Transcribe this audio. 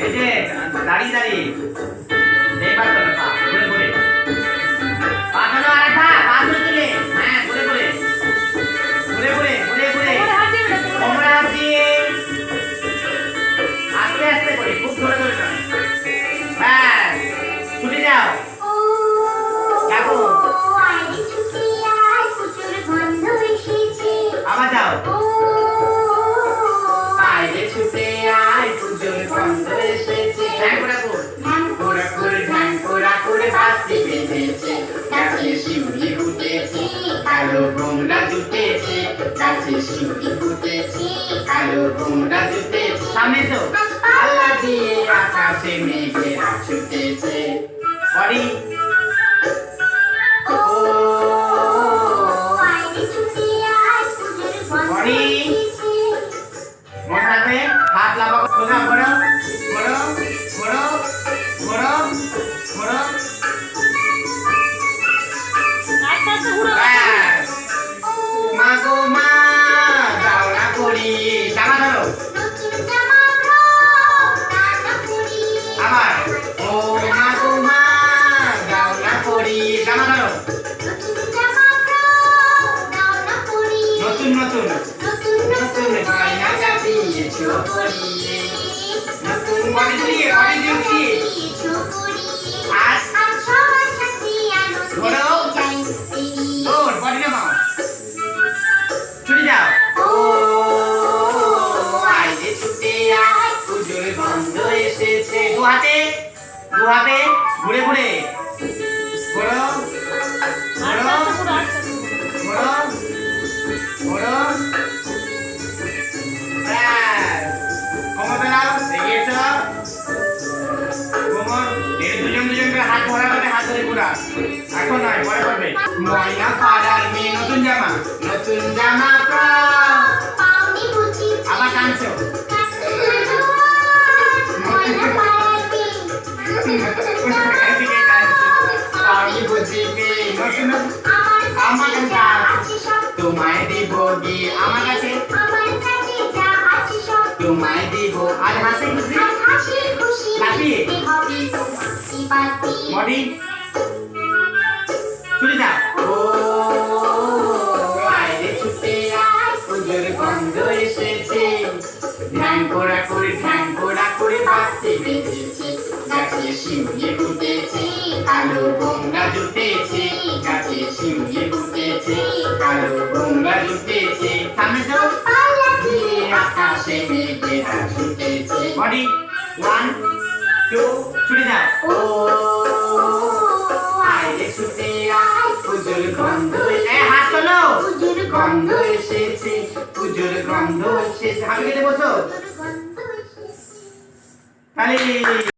এই যে দাঁড়িয়ে দাঁড়িয়ে এইবার তোলো পা ঘুরে ঘুরে পা তোলো আর পা ঘুরে তুলে হ্যাঁ ঘুরে ঘুরে ঘুরে ঘুরে ঘুরে ঘুরে তোমরা দিয়ে আস্তে আস্তে করে খুব ধরে ধরে নয় ব্যাস ছুটে যাও দেখো আবার যাও বাইরে ছুটে আয় পুজোর গন্ধ এসেছে ঢ্যাং কোড়া করে বাঁশি বেঁধেছে গাছে শিউলি ফুটেছে কালো গোমরা জুটেছে গাছে শিউলি ফুটেছে কালো গোমরা জুটেছে সামনে তো আল্লাহ দিয়ে আকাশে মেঘেরা ছুটেছে বডি हाथ लगा सोना बड़ो बड़ो बड़ो बड़ो बड़ो मागो मा जावला कोड़ी জামা ধরো আবার ও মাগো মা জাওলা কোড়ি জামা ধরো নতুন নতুন নতুন গয়না গাঁথিয়েছো পরিয়ে নতুন বডি দিয়ে আজ সবার সাথে আনন্দে যাই ওর বডি নামাও ছুটে যাও ও আইরে ছুটে আয় পুজোর গন্ধ এসেছে দু হাতে ঘুরে ঘুরে ঘোরো ঘোরো ঘোরো ঘোরো হাত ধরা করে হাত ধরে ঘোরা এখন নয় পরে করবে ময়না পাড়ার মেয়ে নতুন জামা আবার টানছো আমি বুঝি আমার তোমায় দিব গিয়ে আমার কাছে তোমায় দিব আর হাসি খুশি লাফিয়ে বডি ছুটে যাও ও আইরে ছুটে আয় পুজোর গন্ধ এসেছে ঢ্যাং কোড়া করে বাঁশি বেঁধেছে গাছে শিউলি ফুটেছে কালো গোমরা জুটেছে গাছে শিউলি ফুটেছে কালো গোমরা জুটেছে সামনে তো আকাশে মেঘেরা ছুটেছে বডি 1 2 ছুটে যাও ও আইরে ছুটে আয় পুজোর গন্ধ হাত তোলো পুজোর গন্ধ এসেছে হাতে কেটে বসো তাহলে